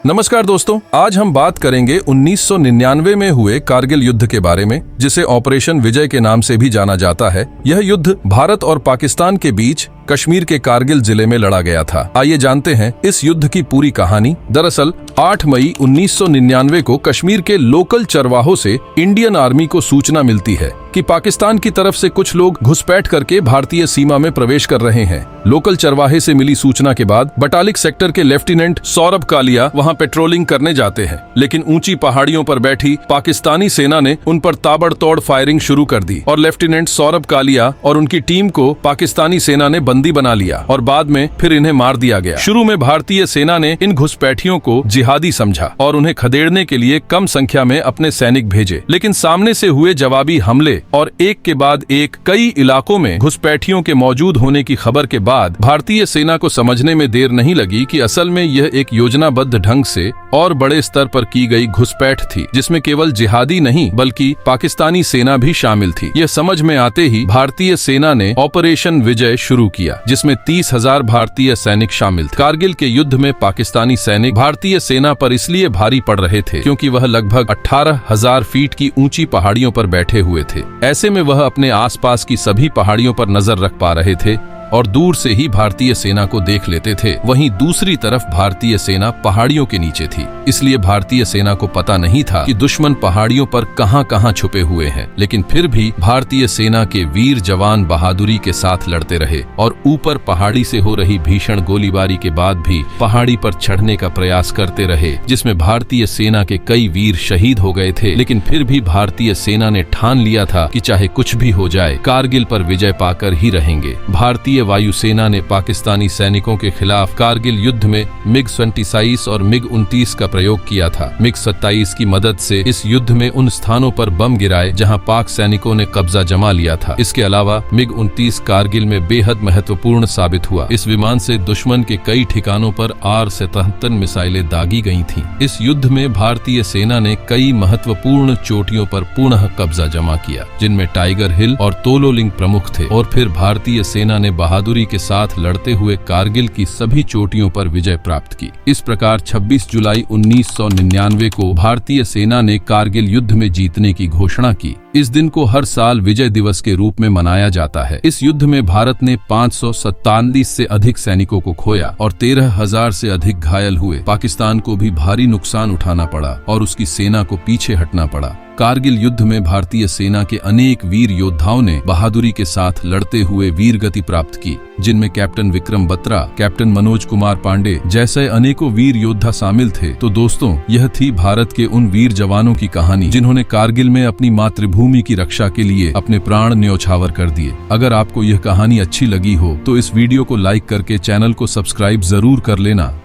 नमस्कार दोस्तों, आज हम बात करेंगे 1999 में हुए कारगिल युद्ध के बारे में, जिसे ऑपरेशन विजय के नाम से भी जाना जाता है। यह युद्ध भारत और पाकिस्तान के बीच कश्मीर के कारगिल जिले में लड़ा गया था। आइए जानते हैं इस युद्ध की पूरी कहानी। दरअसल 8 मई 1999 को कश्मीर के लोकल चरवाहों से इंडियन आर्मी को सूचना मिलती है कि पाकिस्तान की तरफ से कुछ लोग घुसपैठ करके भारतीय सीमा में प्रवेश कर रहे हैं। लोकल चरवाहे से मिली सूचना के बाद बटालिक सेक्टर के लेफ्टिनेंट सौरभ कालिया वहां पेट्रोलिंग करने जाते हैं, लेकिन ऊंची पहाड़ियों पर बैठी पाकिस्तानी सेना ने उन पर ताबड़तोड़ फायरिंग शुरू कर दी और लेफ्टिनेंट सौरभ कालिया और उनकी टीम को पाकिस्तानी सेना ने बंदी बना लिया और बाद में फिर इन्हें मार दिया गया। शुरू में भारतीय सेना ने इन घुसपैठियों को जिहादी समझा और उन्हें खदेड़ने के लिए कम संख्या में अपने सैनिक भेजे, लेकिन सामने से हुए जवाबी हमले और एक के बाद एक कई इलाकों में घुसपैठियों के मौजूद होने की खबर के बाद भारतीय सेना को समझने में देर नहीं लगी कि असल में यह एक योजनाबद्ध ढंग से और बड़े स्तर पर की गई घुसपैठ थी, जिसमें केवल जिहादी नहीं बल्कि पाकिस्तानी सेना भी शामिल थी। यह समझ में आते ही भारतीय सेना ने ऑपरेशन विजय शुरू किया, जिसमें 30,000 भारतीय सैनिक शामिल थे। कारगिल के युद्ध में पाकिस्तानी सैनिक भारतीय सेना पर इसलिए भारी पड़ रहे थे क्योंकि वह लगभग 18,000 फीट की ऊंची पहाड़ियों पर बैठे हुए थे। ऐसे में वह अपने आसपास की सभी पहाड़ियों पर नजर रख पा रहे थे और दूर से ही भारतीय सेना को देख लेते थे। वहीं दूसरी तरफ भारतीय सेना पहाड़ियों के नीचे थी, इसलिए भारतीय सेना को पता नहीं था कि दुश्मन पहाड़ियों पर कहां-कहां छुपे हुए हैं। लेकिन फिर भी भारतीय सेना के वीर जवान बहादुरी के साथ लड़ते रहे और ऊपर पहाड़ी से हो रही भीषण गोलीबारी के बाद भी पहाड़ी पर चढ़ने का प्रयास करते रहे, जिसमें भारतीय सेना के कई वीर शहीद हो गए थे। लेकिन फिर भी भारतीय सेना ने ठान लिया था कि चाहे कुछ भी हो जाए, कारगिल पर विजय पाकर ही रहेंगे। भारतीय वायुसेना ने पाकिस्तानी सैनिकों के खिलाफ कारगिल युद्ध में MiG-27 और MiG-29 का प्रयोग किया था। MiG-27 की मदद से इस युद्ध में उन स्थानों पर बम गिराए जहां पाक सैनिकों ने कब्जा जमा लिया था। इसके अलावा MiG-29 कारगिल में बेहद महत्वपूर्ण साबित हुआ। इस विमान से दुश्मन के कई ठिकानों पर R-77 मिसाइलें दागी गई थीं। इस युद्ध में भारतीय सेना ने कई महत्वपूर्ण चोटियों पर पुनः कब्जा जमा किया, जिनमें टाइगर हिल और तोलोलिंग प्रमुख थे। और फिर भारतीय सेना ने बहादुरी के साथ लड़ते हुए कारगिल की सभी चोटियों पर विजय प्राप्त की। इस प्रकार 26 जुलाई 1999 को भारतीय सेना ने कारगिल युद्ध में जीतने की घोषणा की। इस दिन को हर साल विजय दिवस के रूप में मनाया जाता है। इस युद्ध में भारत ने 547 से अधिक सैनिकों को खोया और 13,000 से अधिक घायल हुए। पाकिस्तान को भी भारी नुकसान उठाना पड़ा और उसकी सेना को पीछे हटना पड़ा। कारगिल युद्ध में भारतीय सेना के अनेक वीर योद्धाओं ने बहादुरी के साथ लड़ते हुए वीर गति प्राप्त की, जिनमें कैप्टन विक्रम बत्रा, कैप्टन मनोज कुमार पांडे जैसे अनेकों वीर योद्धा शामिल थे। तो दोस्तों, यह थी भारत के उन वीर जवानों की कहानी जिन्होंने कारगिल में अपनी मातृभूमि की रक्षा के लिए अपने प्राण न्योछावर कर दिए। अगर आपको यह कहानी अच्छी लगी हो तो इस वीडियो को लाइक करके चैनल को सब्सक्राइब जरूर कर लेना।